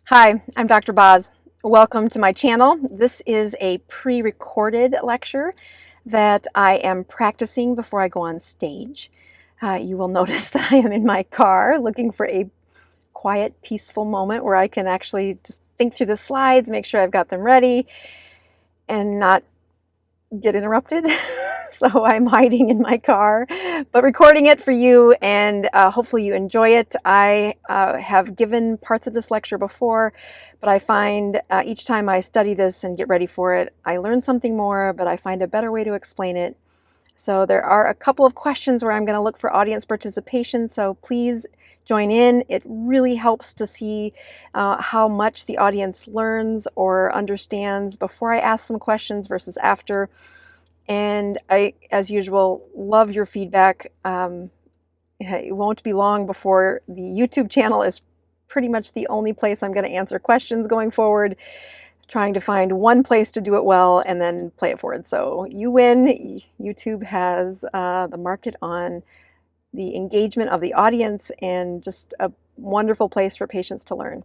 Hi, I'm Dr. Boz. Welcome to my channel. This is a pre-recorded lecture that I am practicing before I go on stage. You will notice that I am in my car looking for a quiet, peaceful moment where I can actually just think through the slides, make sure I've got them ready, and not get interrupted. So I'm hiding in my car, but recording it for you, and hopefully you enjoy it. I have given parts of this lecture before, but I find each time I study this and get ready for it, I learn something more, but I find a better way to explain it. So there are a couple of questions where I'm going to look for audience participation, so please join in. It really helps to see how much the audience learns or understands before I ask some questions versus after. And I, as usual, love your feedback. It won't be long before the YouTube channel is pretty much the only place I'm going to answer questions going forward, trying to find one place to do it well and then play it forward. So you win. YouTube has the market on the engagement of the audience and just a wonderful place for patients to learn.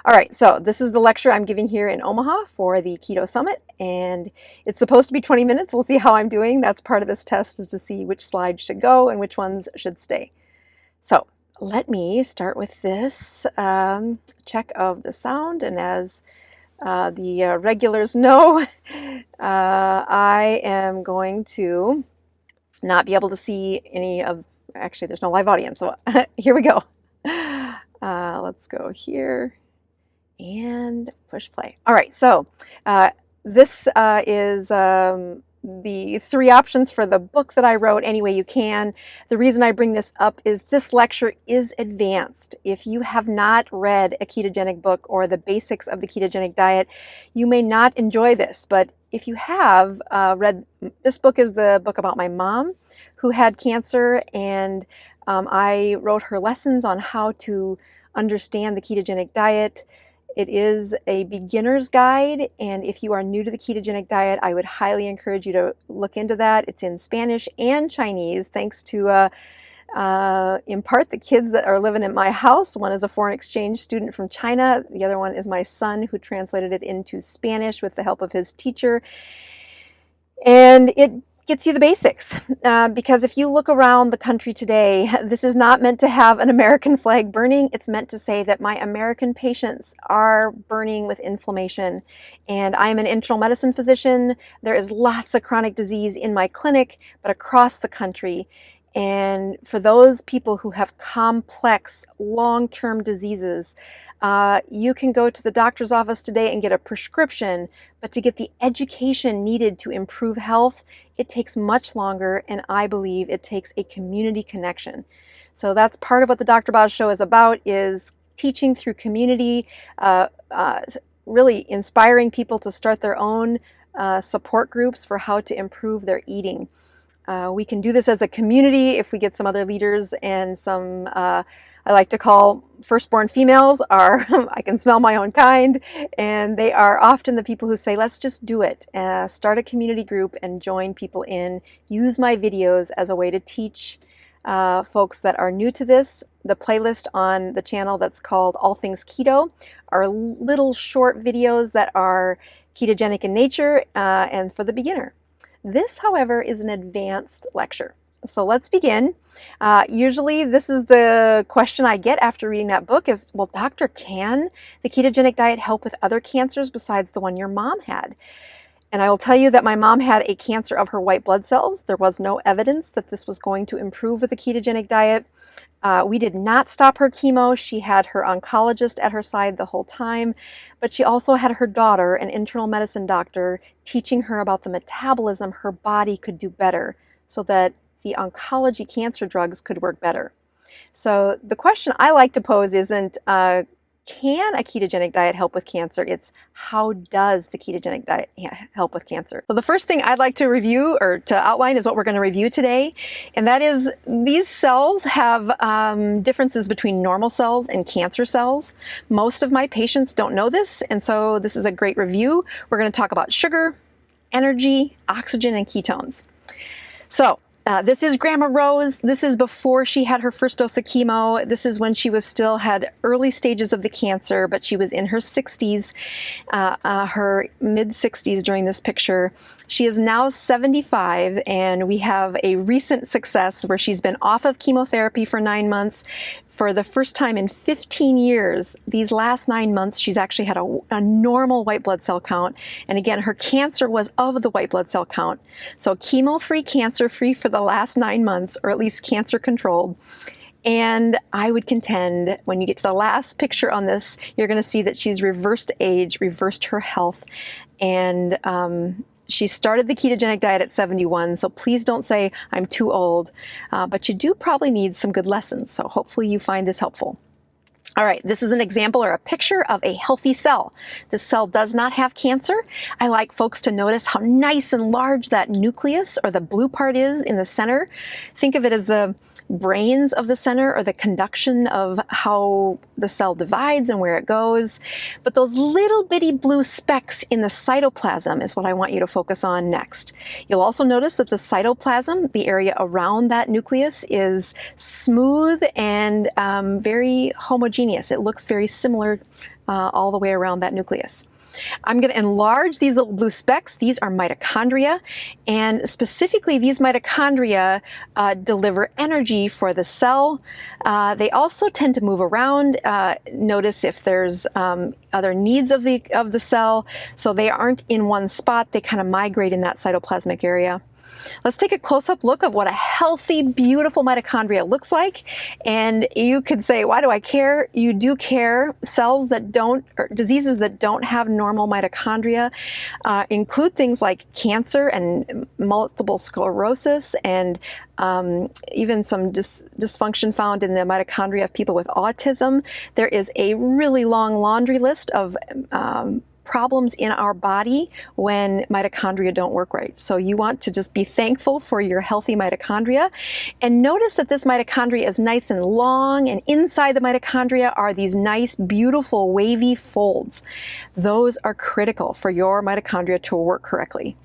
All right, so this is the lecture I'm giving here in Omaha for the Keto Summit, and it's supposed to be 20 minutes. We'll see how I'm doing. That's part of this test, is to see which slides should go and which ones should stay. So let me start with this check of the sound, and as the regulars know, I am going to not be able to see any of, actually there's no live audience, so here we go. Let's go here and push play. All right, so this is the three options for the book that I wrote any way you can. The reason I bring this up is this lecture is advanced. If you have not read a ketogenic book or the basics of the ketogenic diet, you may not enjoy this. But if you have read, this book is the book about my mom who had cancer, and I wrote her lessons on how to understand the ketogenic diet. It is a beginner's guide, and if you are new to the ketogenic diet, I would highly encourage you to look into that. It's in Spanish and Chinese, thanks to, in part, the kids that are living in my house. One is a foreign exchange student from China. The other one is my son, who translated it into Spanish with the help of his teacher. And it gets you the basics, because if you look around the country today, this is not meant to have an American flag burning. It's meant to say that my American patients are burning with inflammation, and I am an internal medicine physician. There is lots of chronic disease in my clinic, but across the country. And for those people who have complex long-term diseases, you can go to the doctor's office today and get a prescription, but to get the education needed to improve health, it takes much longer, and I believe it takes a community connection. So that's part of what the Dr. Boz Show is about, is teaching through community, really inspiring people to start their own support groups for how to improve their eating. We can do this as a community if we get some other leaders and some, I like to call firstborn females, are I can smell my own kind, and they are often the people who say, let's just do it. Start a community group and join people in. Use my videos as a way to teach folks that are new to this. The playlist on the channel that's called All Things Keto are little short videos that are ketogenic in nature and for the beginner. This, however, is an advanced lecture. So let's begin. Usually this is the question I get after reading that book is, well, doctor, can the ketogenic diet help with other cancers besides the one your mom had? And I will tell you that my mom had a cancer of her white blood cells. There was no evidence that this was going to improve with the ketogenic diet. We did not stop her chemo. She had her oncologist at her side the whole time, but she also had her daughter, an internal medicine doctor, teaching her about the metabolism her body could do better so that the oncology cancer drugs could work better. So the question I like to pose isn't, can a ketogenic diet help with cancer? It's, how does the ketogenic diet help with cancer? So the first thing I'd like to review or to outline is what we're going to review today. And that is, these cells have differences between normal cells and cancer cells. Most of my patients don't know this, and so this is a great review. We're going to talk about sugar, energy, oxygen, and ketones. So This is Grandma Rose. This is before she had her first dose of chemo. This is when she was still had early stages of the cancer, but she was in her 60s, her mid 60s during this picture. She is now 75, and we have a recent success where she's been off of chemotherapy for 9 months. For the first time in 15 years, these last 9 months, she's actually had a normal white blood cell count. And again, her cancer was of the white blood cell count. So chemo-free, cancer-free for the last 9 months, or at least cancer-controlled. And I would contend when you get to the last picture on this, you're going to see that she's reversed age, reversed her health, and she started the ketogenic diet at 71, so please don't say I'm too old, but you do probably need some good lessons, so hopefully you find this helpful. All right, this is an example or a picture of a healthy cell. This cell does not have cancer. I like folks to notice how nice and large that nucleus or the blue part is in the center. Think of it as the brains of the center, or the conduction of how the cell divides and where it goes. But those little bitty blue specks in the cytoplasm is what I want you to focus on next. You'll also notice that the cytoplasm, the area around that nucleus, is smooth and very homogeneous. It looks very similar all the way around that nucleus. I'm going to enlarge these little blue specks. These are mitochondria, and specifically these mitochondria deliver energy for the cell. They also tend to move around. Notice if there's other needs of the cell, so they aren't in one spot. They kind of migrate in that cytoplasmic area. Let's take a close-up look at what a healthy, beautiful mitochondria looks like. And you could say, why do I care? You do care. Cells that don't, or diseases that don't have normal mitochondria include things like cancer and multiple sclerosis, and even some dysfunction found in the mitochondria of people with autism. There is a really long laundry list of problems in our body when mitochondria don't work right. So you want to just be thankful for your healthy mitochondria, and notice that this mitochondria is nice and long, and inside the mitochondria are these nice, beautiful, wavy folds. Those are critical for your mitochondria to work correctly.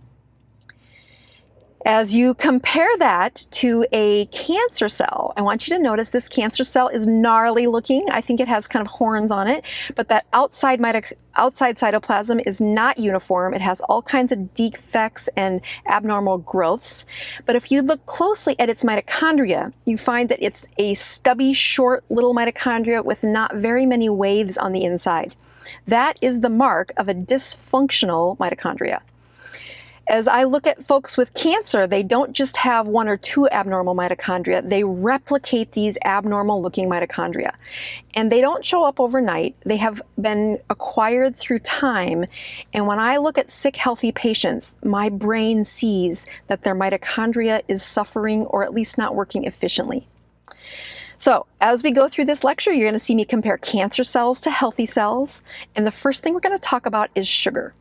As you compare that to a cancer cell, I want you to notice this cancer cell is gnarly looking. I think it has kind of horns on it, but that outside cytoplasm is not uniform. It has all kinds of defects and abnormal growths. But if you look closely at its mitochondria, you find that it's a stubby, short little mitochondria with not very many waves on the inside. That is the mark of a dysfunctional mitochondria. As I look at folks with cancer, they don't just have one or two abnormal mitochondria. They replicate these abnormal looking mitochondria. And they don't show up overnight. They have been acquired through time. And when I look at sick, healthy patients, my brain sees that their mitochondria is suffering, or at least not working efficiently. So as we go through this lecture, you're going to see me compare cancer cells to healthy cells. And the first thing we're going to talk about is sugar.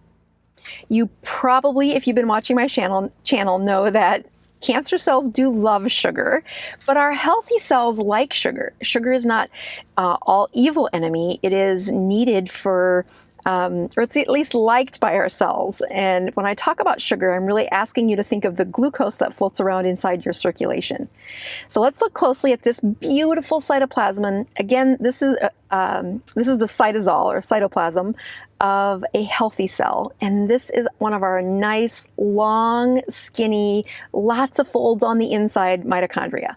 You probably, if you've been watching my channel, know that cancer cells do love sugar, but our healthy cells like sugar. Sugar is not all evil enemy. It is needed for, or it's at least liked by our cells. And when I talk about sugar, I'm really asking you to think of the glucose that floats around inside your circulation. So let's look closely at this beautiful cytoplasm. And again, this is the cytosol or cytoplasm of a healthy cell. And this is one of our nice, long, skinny, lots of folds on the inside mitochondria.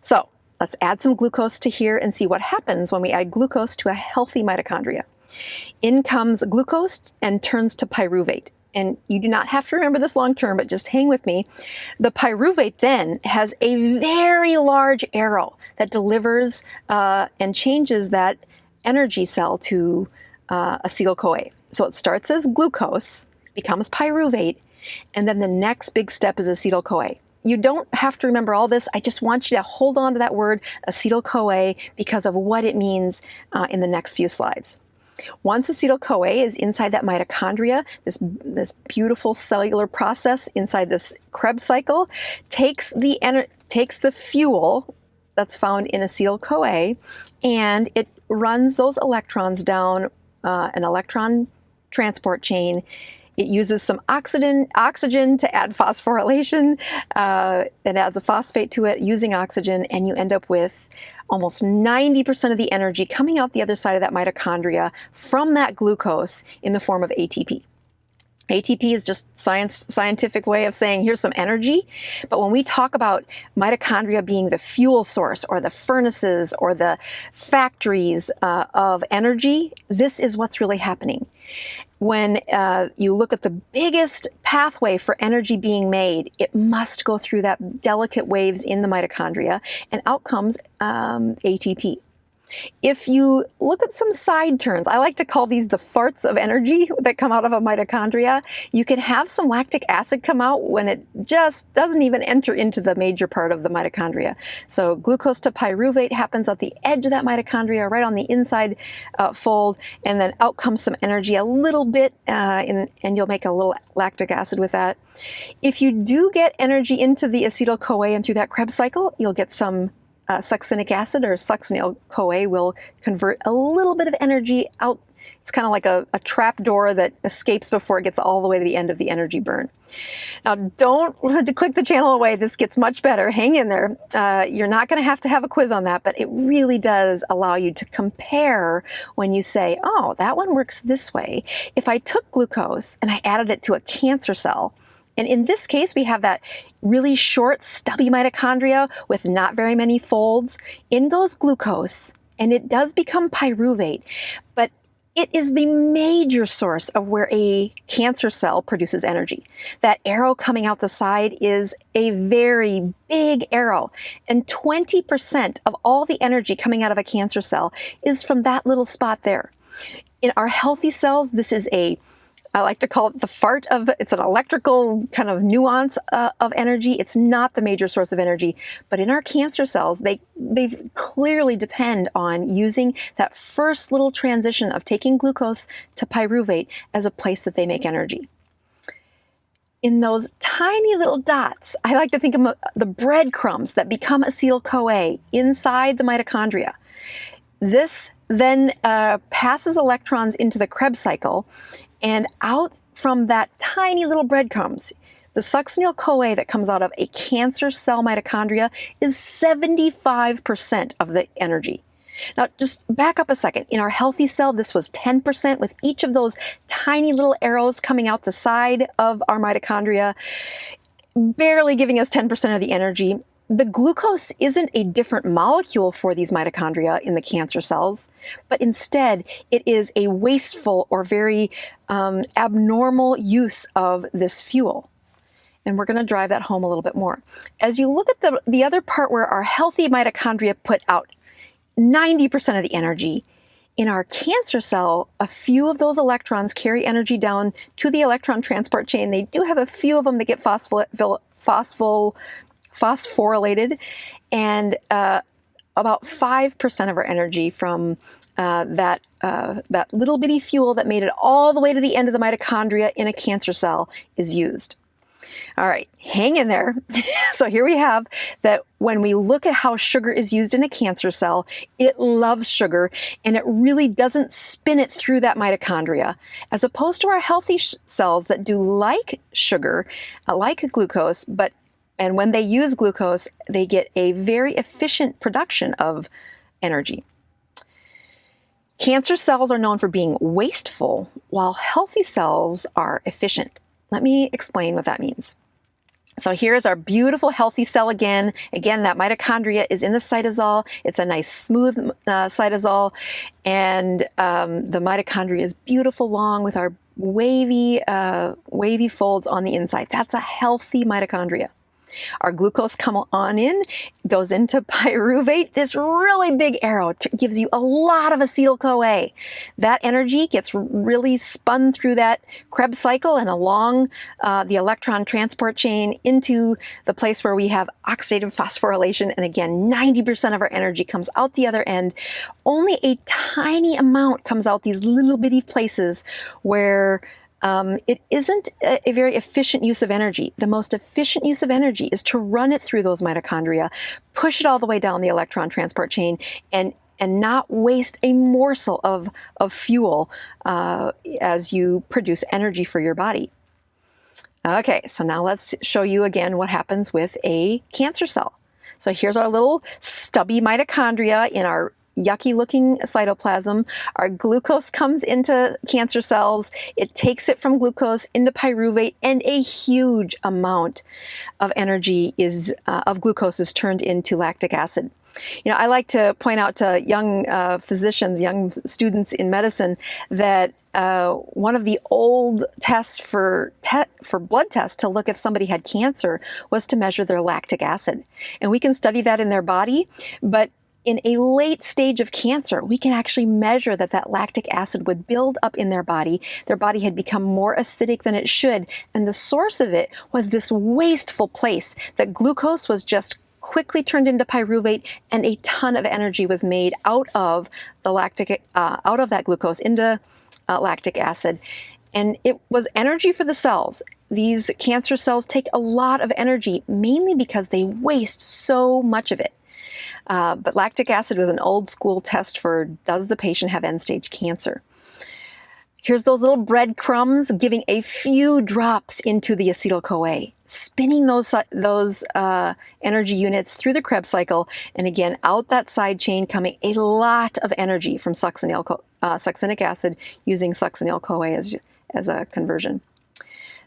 So let's add some glucose to here and see what happens when we add glucose to a healthy mitochondria. In comes glucose and turns to pyruvate. And you do not have to remember this long term, but just hang with me. The pyruvate then has a very large arrow that delivers and changes that energy cell to acetyl-CoA. So it starts as glucose, becomes pyruvate, and then the next big step is acetyl-CoA. You don't have to remember all this. I just want you to hold on to that word acetyl-CoA because of what it means in the next few slides. Once acetyl-CoA is inside that mitochondria, this beautiful cellular process inside this Krebs cycle takes the fuel that's found in acetyl-CoA, and it runs those electrons down an electron transport chain It uses some oxygen to add phosphorylation. It adds a phosphate to it using oxygen, and you end up with almost 90% of the energy coming out the other side of that mitochondria from that glucose in the form of ATP. ATP is just scientific way of saying here's some energy. But when we talk about mitochondria being the fuel source or the furnaces or the factories of energy, this is what's really happening. When you look at the biggest pathway for energy being made, it must go through that delicate waves in the mitochondria, and out comes ATP. If you look at some side turns, I like to call these the farts of energy that come out of a mitochondria. You can have some lactic acid come out when it just doesn't even enter into the major part of the mitochondria. So glucose to pyruvate happens at the edge of that mitochondria, right on the inside fold, and then out comes some energy a little bit, and you'll make a little lactic acid with that. If you do get energy into the acetyl-CoA and through that Krebs cycle, you'll get some succinic acid, or succinyl-CoA will convert a little bit of energy out. It's kind of like a trap door that escapes before it gets all the way to the end of the energy burn. Now, don't click the channel away. This gets much better. Hang in there. You're not going to have a quiz on that, but it really does allow you to compare when you say, oh, that one works this way. If I took glucose and I added it to a cancer cell, and in this case, we have that really short, stubby mitochondria with not very many folds. In goes glucose, and it does become pyruvate, but it is the major source of where a cancer cell produces energy. That arrow coming out the side is a very big arrow, and 20% of all the energy coming out of a cancer cell is from that little spot there. In our healthy cells, this is I like to call it the fart of, it's an electrical kind of nuance of energy. It's not the major source of energy, but in our cancer cells, they clearly depend on using that first little transition of taking glucose to pyruvate as a place that they make energy. In those tiny little dots, I like to think of the breadcrumbs that become acetyl-CoA inside the mitochondria. This then passes electrons into the Krebs cycle, and out from that tiny little breadcrumbs, the succinyl-CoA that comes out of a cancer cell mitochondria is 75% of the energy. Now, just back up a second. In our healthy cell, this was 10%, with each of those tiny little arrows coming out the side of our mitochondria, barely giving us 10% of the energy. The glucose isn't a different molecule for these mitochondria in the cancer cells, but instead it is a wasteful or very abnormal use of this fuel. And we're going to drive that home a little bit more. As you look at the other part where our healthy mitochondria put out 90% of the energy, in our cancer cell, a few of those electrons carry energy down to the electron transport chain. They do have a few of them that get phosphorylated, and about 5% of our energy from that little bitty fuel that made it all the way to the end of the mitochondria in a cancer cell is used. All right, hang in there. So here we have that when we look at how sugar is used in a cancer cell, it loves sugar, and it really doesn't spin it through that mitochondria, as opposed to our healthy cells that do like sugar, like glucose, and when they use glucose, they get a very efficient production of energy. Cancer cells are known for being wasteful, while healthy cells are efficient. Let me explain what that means. So here's our beautiful healthy cell again. Again, that mitochondria is in the cytosol. It's a nice smooth cytosol, and the mitochondria is beautiful long with our wavy folds on the inside. That's a healthy mitochondria. Our glucose comes on in, goes into pyruvate. This really big arrow gives you a lot of acetyl-CoA. That energy gets really spun through that Krebs cycle and along the electron transport chain into the place where we have oxidative phosphorylation. And again, 90% of our energy comes out the other end. Only a tiny amount comes out these little bitty places where it isn't a very efficient use of energy. The most efficient use of energy is to run it through those mitochondria, push it all the way down the electron transport chain, and and not waste a morsel of fuel as you produce energy for your body. Okay, so now let's show you again what happens with a cancer cell. So here's our little stubby mitochondria in our yucky looking cytoplasm. Our glucose comes into cancer cells. It takes it from glucose into pyruvate, and a huge amount of energy of glucose is turned into lactic acid. You know, I like to point out to young physicians, young students in medicine, that one of the old tests for blood tests to look if somebody had cancer was to measure their lactic acid. And we can study that in their body, but in a late stage of cancer, we can actually measure that lactic acid would build up in their body. Their body had become more acidic than it should, and the source of it was this wasteful place that glucose was just quickly turned into pyruvate, and a ton of energy was made out of that glucose into lactic acid. And it was energy for the cells. These cancer cells take a lot of energy, mainly because they waste so much of it. But lactic acid was an old school test for, does the patient have end-stage cancer? Here's those little breadcrumbs giving a few drops into the acetyl-CoA, spinning those energy units through the Krebs cycle, and again, out that side chain coming a lot of energy from succinic acid using succinyl-CoA as a conversion.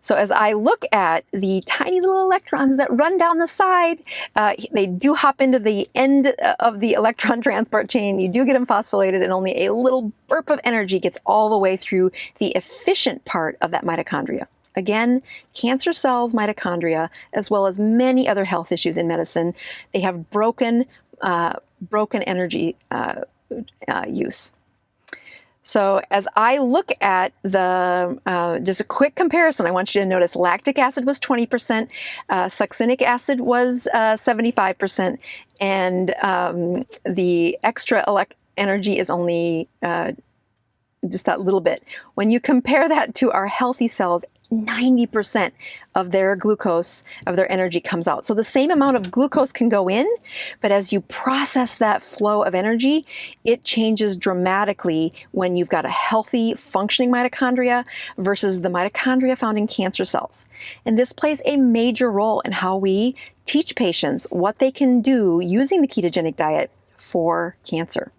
So as I look at the tiny little electrons that run down the side, they do hop into the end of the electron transport chain. You do get them phosphorylated, and only a little burp of energy gets all the way through the efficient part of that mitochondria. Again, cancer cells, mitochondria, as well as many other health issues in medicine, they have broken energy use. So as I look at just a quick comparison, I want you to notice lactic acid was 20%, succinic acid was 75%, and the extra energy is only just that little bit. When you compare that to our healthy cells, 90% of their glucose, of their energy comes out. So the same amount of glucose can go in, but as you process that flow of energy, it changes dramatically when you've got a healthy, functioning mitochondria versus the mitochondria found in cancer cells. And this plays a major role in how we teach patients what they can do using the ketogenic diet for cancer.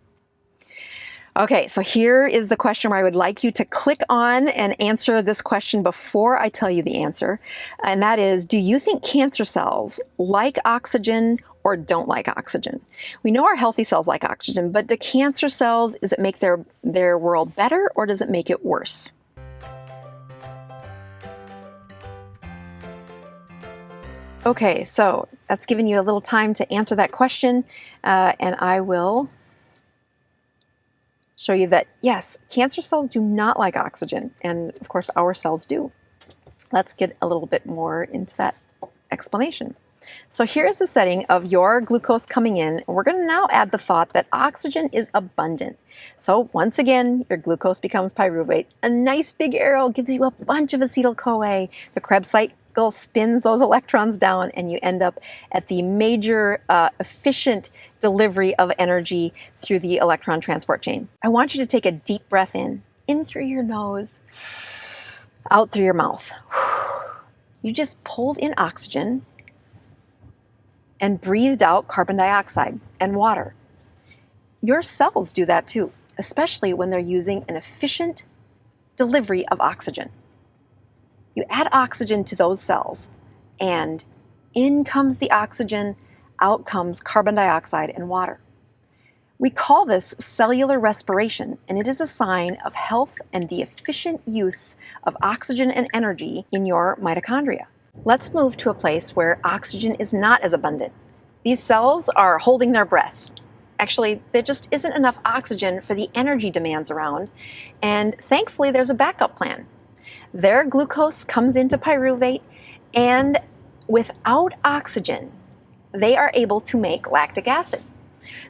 Okay, so here is the question where I would like you to click on and answer this question before I tell you the answer. And that is, do you think cancer cells like oxygen or don't like oxygen? We know our healthy cells like oxygen, but do cancer cells, does it make their world better or does it make it worse? Okay, so that's given you a little time to answer that question, and I will show you that, yes, cancer cells do not like oxygen, and of course our cells do. Let's get a little bit more into that explanation. So here's the setting of your glucose coming in. We're going to now add the thought that oxygen is abundant. So once again, your glucose becomes pyruvate. A nice big arrow gives you a bunch of acetyl-CoA. The Krebs cycle spins those electrons down, and you end up at the major efficient delivery of energy through the electron transport chain. I want you to take a deep breath in through your nose, out through your mouth. You just pulled in oxygen and breathed out carbon dioxide and water. Your cells do that too, especially when they're using an efficient delivery of oxygen. You add oxygen to those cells, and in comes the oxygen, out comes carbon dioxide and water. We call this cellular respiration, and it is a sign of health and the efficient use of oxygen and energy in your mitochondria. Let's move to a place where oxygen is not as abundant. These cells are holding their breath. Actually, there just isn't enough oxygen for the energy demands around, and thankfully there's a backup plan. Their glucose comes into pyruvate, and without oxygen, they are able to make lactic acid.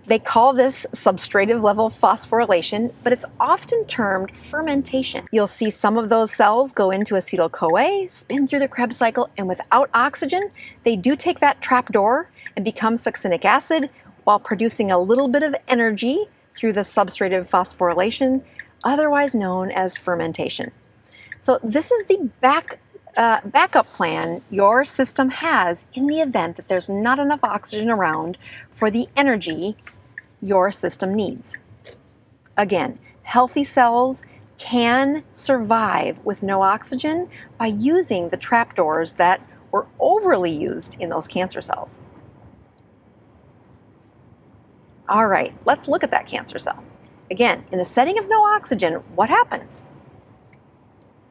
They call this substrative level phosphorylation, but it's often termed fermentation. You'll see some of those cells go into acetyl-CoA, spin through the Krebs cycle, and without oxygen, they do take that trap door and become succinic acid while producing a little bit of energy through the substrative phosphorylation, otherwise known as fermentation. So this is the backup plan your system has in the event that there's not enough oxygen around for the energy your system needs. Again, healthy cells can survive with no oxygen by using the trapdoors that were overly used in those cancer cells. All right, let's look at that cancer cell. Again, in the setting of no oxygen, what happens?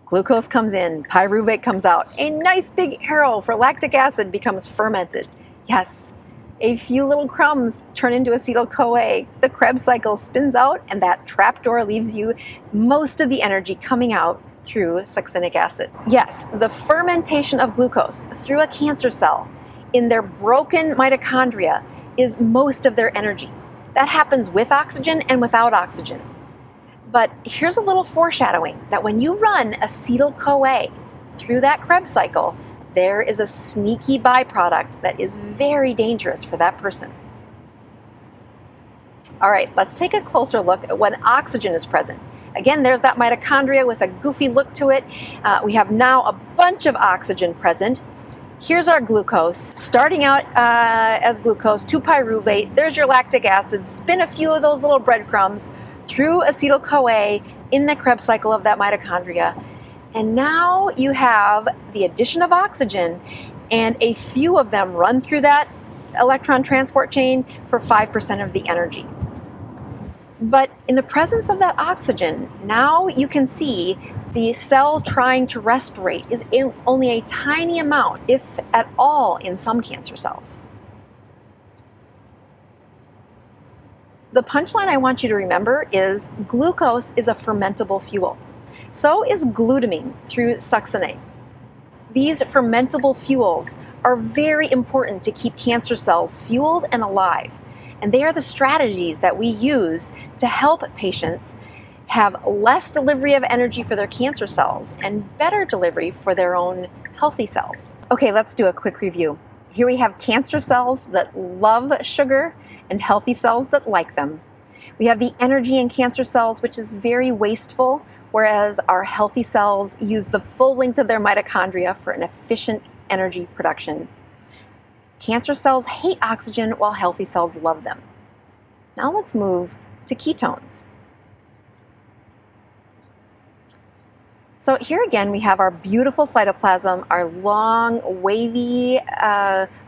Glucose comes in, pyruvate comes out, a nice big arrow for lactic acid becomes fermented. Yes, a few little crumbs turn into acetyl-CoA, the Krebs cycle spins out, and that trapdoor leaves you most of the energy coming out through succinic acid. Yes, the fermentation of glucose through a cancer cell in their broken mitochondria is most of their energy. That happens with oxygen and without oxygen. But here's a little foreshadowing that when you run acetyl-CoA through that Krebs cycle, there is a sneaky byproduct that is very dangerous for that person. All right, let's take a closer look at when oxygen is present. Again, there's that mitochondria with a goofy look to it. We have now a bunch of oxygen present. Here's our glucose, starting out as glucose, 2-pyruvate. There's your lactic acid. Spin a few of those little breadcrumbs through acetyl-CoA in the Krebs cycle of that mitochondria. And now you have the addition of oxygen, and a few of them run through that electron transport chain for 5% of the energy. But in the presence of that oxygen, now you can see the cell trying to respirate is only a tiny amount, if at all, in some cancer cells. The punchline I want you to remember is glucose is a fermentable fuel. So is glutamine through succinate. These fermentable fuels are very important to keep cancer cells fueled and alive. And they are the strategies that we use to help patients have less delivery of energy for their cancer cells and better delivery for their own healthy cells. Okay, let's do a quick review. Here we have cancer cells that love sugar and healthy cells that like them. We have the energy in cancer cells, which is very wasteful, whereas our healthy cells use the full length of their mitochondria for an efficient energy production. Cancer cells hate oxygen while healthy cells love them. Now let's move to ketones. So here again we have our beautiful cytoplasm, our long, wavy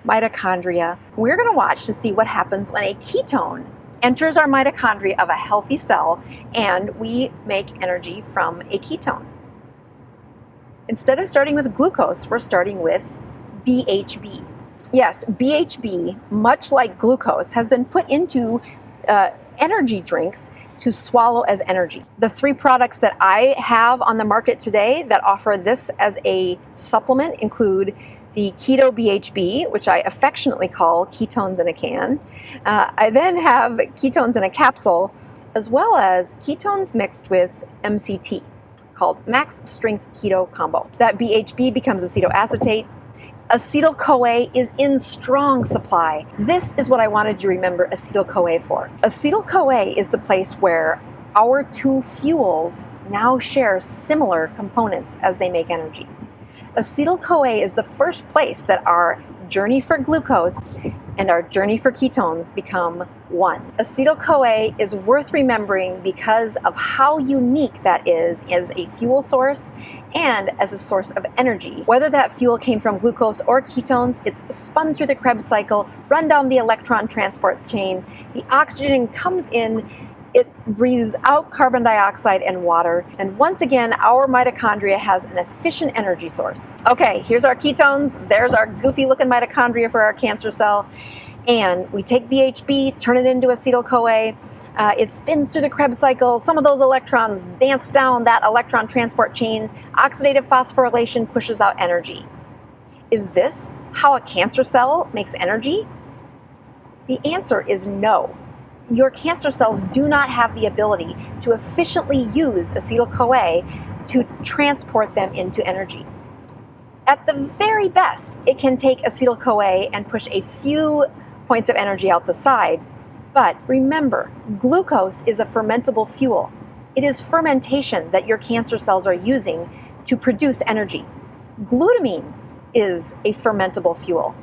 mitochondria. We're going to watch to see what happens when a ketone enters our mitochondria of a healthy cell and we make energy from a ketone. Instead of starting with glucose, we're starting with BHB. Yes, BHB, much like glucose, has been put into energy drinks to swallow as energy. The 3 products that I have on the market today that offer this as a supplement include the Keto BHB, which I affectionately call ketones in a can. I then have ketones in a capsule, as well as ketones mixed with MCT, called Max Strength Keto Combo. That BHB becomes acetoacetate. Acetyl-CoA is in strong supply. This is what I wanted you to remember acetyl-CoA for. Acetyl-CoA is the place where our 2 fuels now share similar components as they make energy. Acetyl-CoA is the first place that our journey for glucose and our journey for ketones become one. Acetyl-CoA is worth remembering because of how unique that is as a fuel source and as a source of energy. Whether that fuel came from glucose or ketones, it's spun through the Krebs cycle, run down the electron transport chain, the oxygen comes in, it breathes out carbon dioxide and water, and once again, our mitochondria has an efficient energy source. Okay, here's our ketones, there's our goofy looking mitochondria for our cancer cell, and we take BHB, turn it into acetyl-CoA, it spins through the Krebs cycle, some of those electrons dance down that electron transport chain, oxidative phosphorylation pushes out energy. Is this how a cancer cell makes energy? The answer is no. Your cancer cells do not have the ability to efficiently use acetyl-CoA to transport them into energy. At the very best, it can take acetyl-CoA and push a few points of energy out the side, But remember, glucose is a fermentable fuel. It is fermentation that your cancer cells are using to produce energy. Glutamine is a fermentable fuel,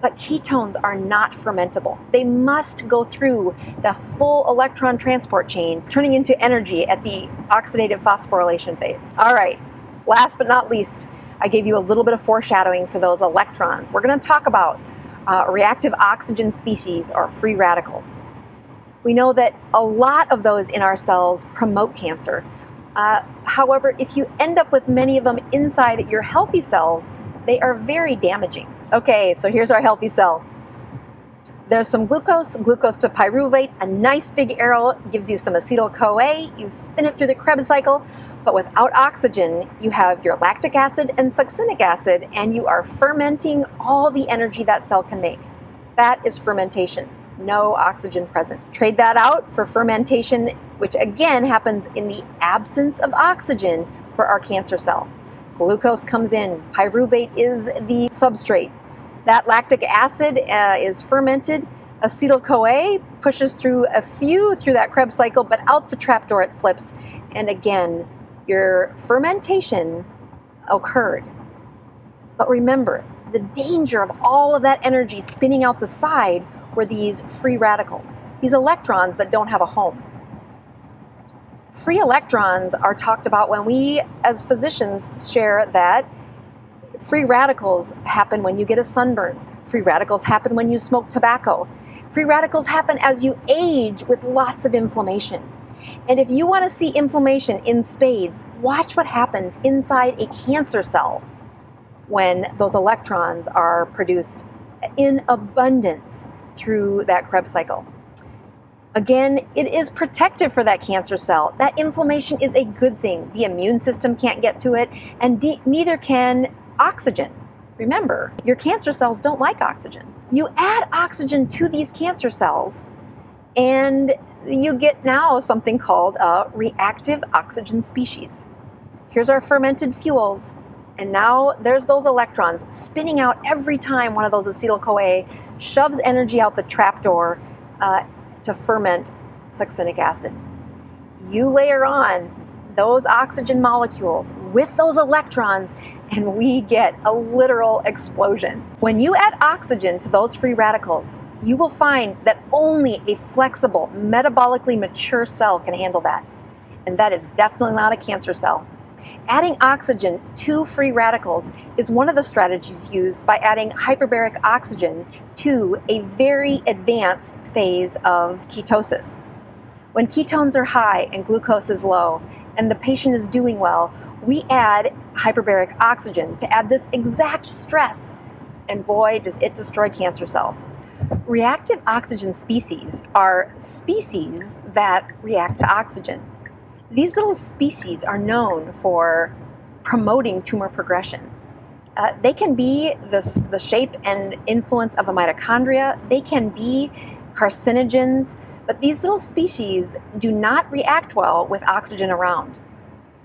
but ketones are not fermentable. They must go through the full electron transport chain, turning into energy at the oxidative phosphorylation phase. All right, last but not least, I gave you a little bit of foreshadowing for those electrons. We're going to talk about reactive oxygen species, or free radicals. We know that a lot of those in our cells promote cancer. However, if you end up with many of them inside your healthy cells, they are very damaging. Okay, so here's our healthy cell. There's some glucose to pyruvate. A nice big arrow gives you some acetyl-CoA. You spin it through the Krebs cycle, but without oxygen, you have your lactic acid and succinic acid, and you are fermenting all the energy that cell can make. That is fermentation. No oxygen present. Trade that out for fermentation, which again happens in the absence of oxygen for our cancer cell. Glucose comes in. Pyruvate is the substrate. That lactic acid is fermented. Acetyl-CoA pushes through a few through that Krebs cycle, but out the trapdoor it slips. And again, your fermentation occurred. But remember, the danger of all of that energy spinning out the side were these free radicals, these electrons that don't have a home. Free electrons are talked about when we, as physicians, share that free radicals happen when you get a sunburn. Free radicals happen when you smoke tobacco. Free radicals happen as you age with lots of inflammation. And if you want to see inflammation in spades, watch what happens inside a cancer cell when those electrons are produced in abundance through that Krebs cycle. Again, it is protective for that cancer cell. That inflammation is a good thing. The immune system can't get to it, and neither can oxygen. Remember, your cancer cells don't like oxygen. You add oxygen to these cancer cells, and you get now something called a reactive oxygen species. Here's our fermented fuels, and now there's those electrons spinning out every time one of those acetyl-CoA shoves energy out the trapdoor to ferment succinic acid. You layer on those oxygen molecules with those electrons, and we get a literal explosion. When you add oxygen to those free radicals, you will find that only a flexible, metabolically mature cell can handle that. And that is definitely not a cancer cell. Adding oxygen to free radicals is one of the strategies used by adding hyperbaric oxygen to a very advanced phase of ketosis. When ketones are high and glucose is low, and the patient is doing well, we add hyperbaric oxygen to add this exact stress, and boy, does it destroy cancer cells. Reactive oxygen species are species that react to oxygen. These little species are known for promoting tumor progression. They can be the shape and influence of a mitochondria. They can be carcinogens, but these little species do not react well with oxygen around.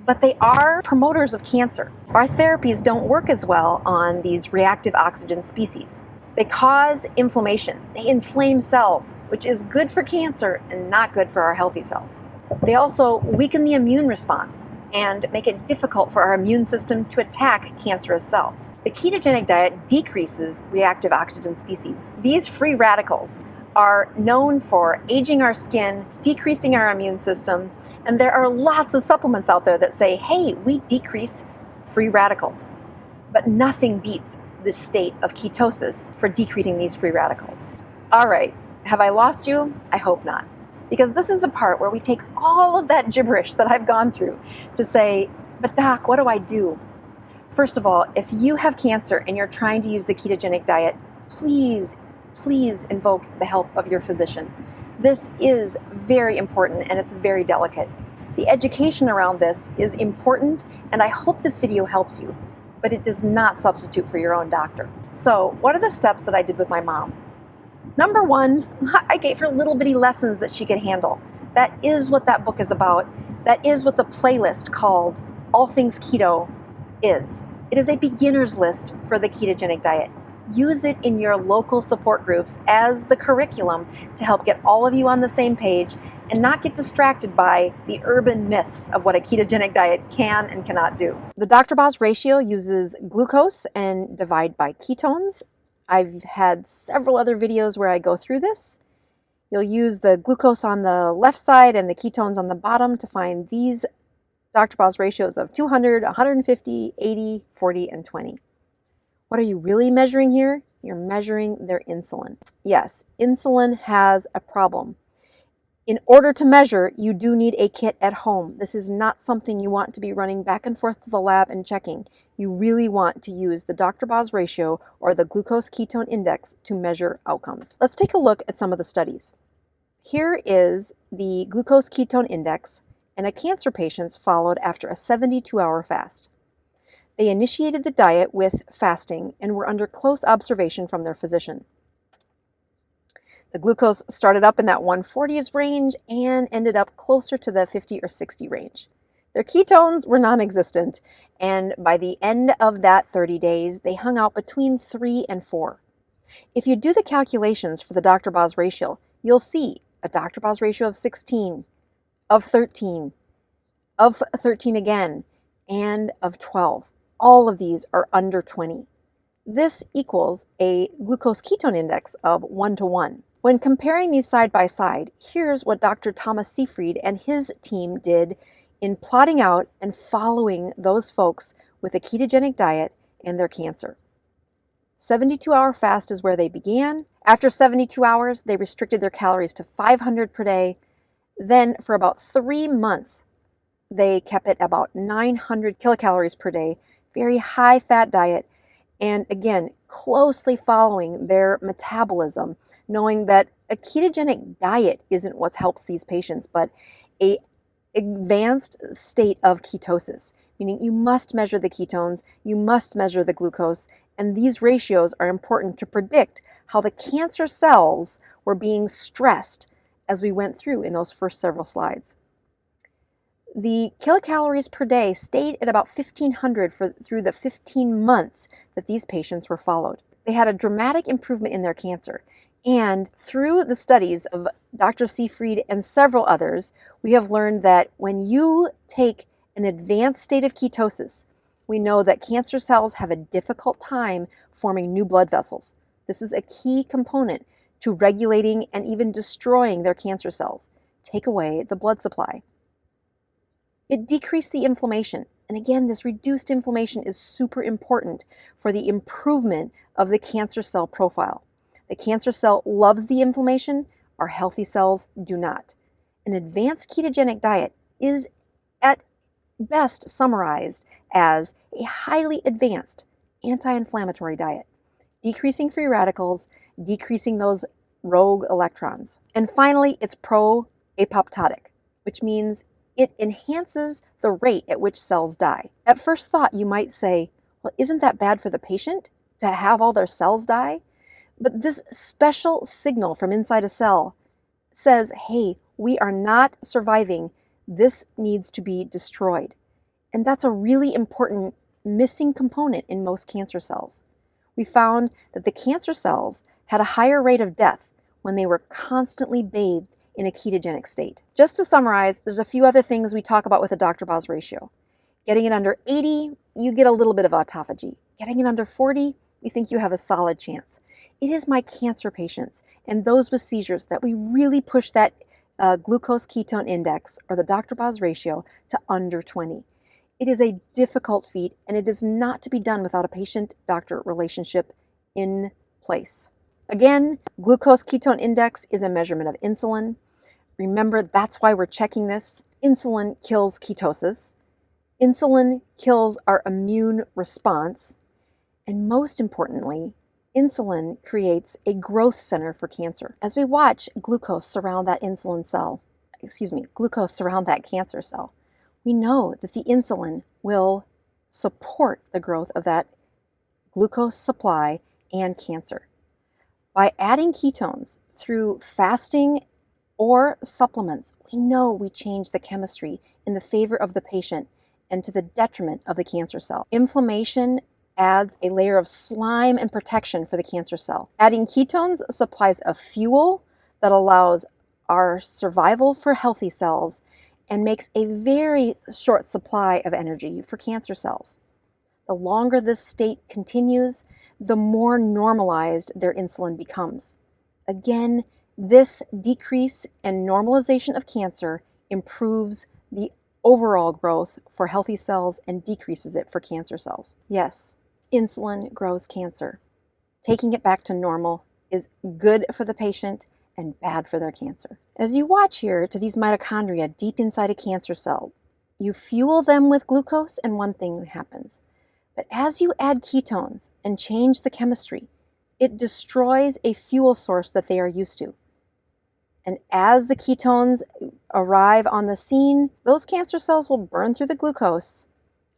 But they are promoters of cancer. Our therapies don't work as well on these reactive oxygen species. They cause inflammation. They inflame cells, which is good for cancer and not good for our healthy cells. They also weaken the immune response and make it difficult for our immune system to attack cancerous cells. The ketogenic diet decreases reactive oxygen species. These free radicals are known for aging our skin, decreasing our immune system, and there are lots of supplements out there that say, hey, we decrease free radicals. But nothing beats the state of ketosis for decreasing these free radicals. All right, have I lost you? I hope not. Because this is the part where we take all of that gibberish that I've gone through to say, but doc, what do I do? First of all, if you have cancer and you're trying to use the ketogenic diet, please invoke the help of your physician. This is very important and it's very delicate. The education around this is important, and I hope this video helps you, but it does not substitute for your own doctor. So what are the steps that I did with my mom? Number one, I gave her little bitty lessons that she could handle. That is what that book is about. That is what the playlist called All Things Keto is. It is a beginner's list for the ketogenic diet. Use it in your local support groups as the curriculum to help get all of you on the same page and not get distracted by the urban myths of what a ketogenic diet can and cannot do. The Dr. Boz ratio uses glucose and divide by ketones. I've had several other videos where I go through this. You'll use the glucose on the left side and the ketones on the bottom to find these Dr. Boz ratios of 200, 150, 80, 40, and 20. What are you really measuring here? You're measuring their insulin. Yes, insulin has a problem. In order to measure, you do need a kit at home. This is not something you want to be running back and forth to the lab and checking. You really want to use the Dr. Boz ratio or the glucose ketone index to measure outcomes. Let's take a look at some of the studies. Here is the glucose ketone index and a cancer patients followed after a 72-hour fast. They initiated the diet with fasting and were under close observation from their physician. The glucose started up in that 140s range and ended up closer to the 50 or 60 range. Their ketones were non-existent, and by the end of that 30 days, they hung out between 3 and 4. If you do the calculations for the Dr. Boz ratio, you'll see a Dr. Boz ratio of 16, of 13 again, and of 12. All of these are under 20. This equals a glucose ketone index of 1 to 1. When comparing these side by side, here's what Dr. Thomas Seyfried and his team did in plotting out and following those folks with a ketogenic diet and their cancer. 72-hour fast is where they began. After 72 hours, they restricted their calories to 500 per day. Then for about 3 months, they kept it about 900 kilocalories per day, very high fat diet, and again, closely following their metabolism, knowing that a ketogenic diet isn't what helps these patients, but an advanced state of ketosis, meaning you must measure the ketones, you must measure the glucose, and these ratios are important to predict how the cancer cells were being stressed as we went through in those first several slides. The kilocalories per day stayed at about 1,500 through the 15 months that these patients were followed. They had a dramatic improvement in their cancer. And through the studies of Dr. Seyfried and several others, we have learned that when you take an advanced state of ketosis, we know that cancer cells have a difficult time forming new blood vessels. This is a key component to regulating and even destroying their cancer cells. Take away the blood supply. It decreased the inflammation. And again, this reduced inflammation is super important for the improvement of the cancer cell profile. The cancer cell loves the inflammation, our healthy cells do not. An advanced ketogenic diet is at best summarized as a highly advanced anti-inflammatory diet, decreasing free radicals, decreasing those rogue electrons. And finally, it's pro-apoptotic, which means it enhances the rate at which cells die. At first thought, you might say, well, isn't that bad for the patient to have all their cells die? But this special signal from inside a cell says, hey, we are not surviving. This needs to be destroyed. And that's a really important missing component in most cancer cells. We found that the cancer cells had a higher rate of death when they were constantly bathed in a ketogenic state. Just to summarize, there's a few other things we talk about with a Dr. Boz ratio. Getting it under 80, you get a little bit of autophagy. Getting it under 40, we think you have a solid chance. It is my cancer patients and those with seizures that we really push that glucose ketone index or the Dr. Boz ratio to under 20. It is a difficult feat and it is not to be done without a patient-doctor relationship in place. Again, glucose ketone index is a measurement of insulin. Remember, that's why we're checking this. Insulin kills ketosis. Insulin kills our immune response. And most importantly, insulin creates a growth center for cancer. As we watch glucose surround that cancer cell, we know that the insulin will support the growth of that glucose supply and cancer. By adding ketones through fasting or supplements, we know we change the chemistry in the favor of the patient and to the detriment of the cancer cell. Inflammation adds a layer of slime and protection for the cancer cell. Adding ketones supplies a fuel that allows our survival for healthy cells and makes a very short supply of energy for cancer cells. The longer this state continues, the more normalized their insulin becomes. Again, this decrease and normalization of cancer improves the overall growth for healthy cells and decreases it for cancer cells. Yes, insulin grows cancer. Taking it back to normal is good for the patient and bad for their cancer. As you watch here to these mitochondria deep inside a cancer cell, you fuel them with glucose and one thing happens. But as you add ketones and change the chemistry, it destroys a fuel source that they are used to. And as the ketones arrive on the scene, those cancer cells will burn through the glucose,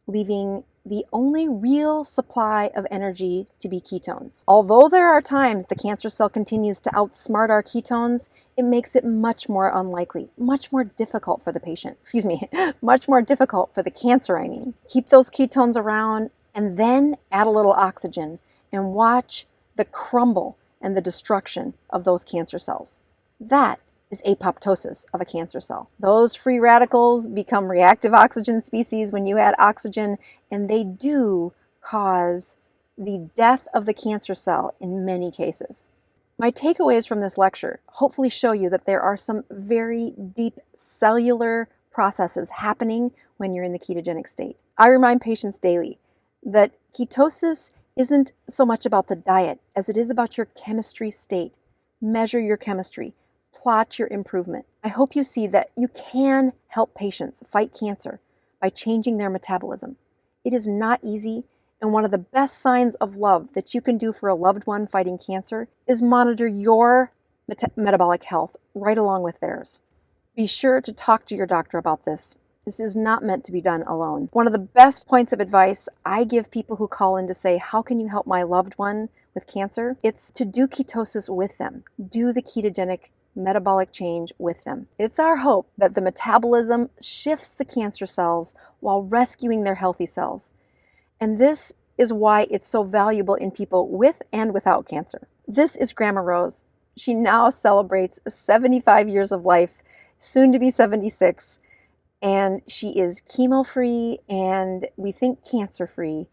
leaving the only real supply of energy to be ketones. Although there are times the cancer cell continues to outsmart our ketones, it makes it much more unlikely, much more difficult for the patient. Much more difficult for the cancer, I mean. Keep those ketones around and then add a little oxygen and watch the crumble and the destruction of those cancer cells. That is apoptosis of a cancer cell. Those free radicals become reactive oxygen species when you add oxygen, and they do cause the death of the cancer cell in many cases. My takeaways from this lecture hopefully show you that there are some very deep cellular processes happening when you're in the ketogenic state. I remind patients daily that ketosis isn't so much about the diet as it is about your chemistry state. Measure your chemistry. Plot your improvement. I hope you see that you can help patients fight cancer by changing their metabolism. It is not easy, and one of the best signs of love that you can do for a loved one fighting cancer is monitor your metabolic health right along with theirs. Be sure to talk to your doctor about this. This is not meant to be done alone. One of the best points of advice I give people who call in to say, how can you help my loved one with cancer? It's to do ketosis with them. Do the ketogenic metabolic change with them. It's our hope that the metabolism shifts the cancer cells while rescuing their healthy cells. And this is why it's so valuable in people with and without cancer. This is Grandma Rose. She now celebrates 75 years of life, soon to be 76. And she is chemo-free and we think cancer-free,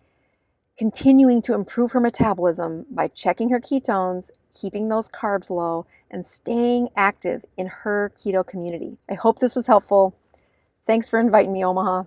continuing to improve her metabolism by checking her ketones, keeping those carbs low, and staying active in her keto community. I hope this was helpful. Thanks for inviting me, Omaha.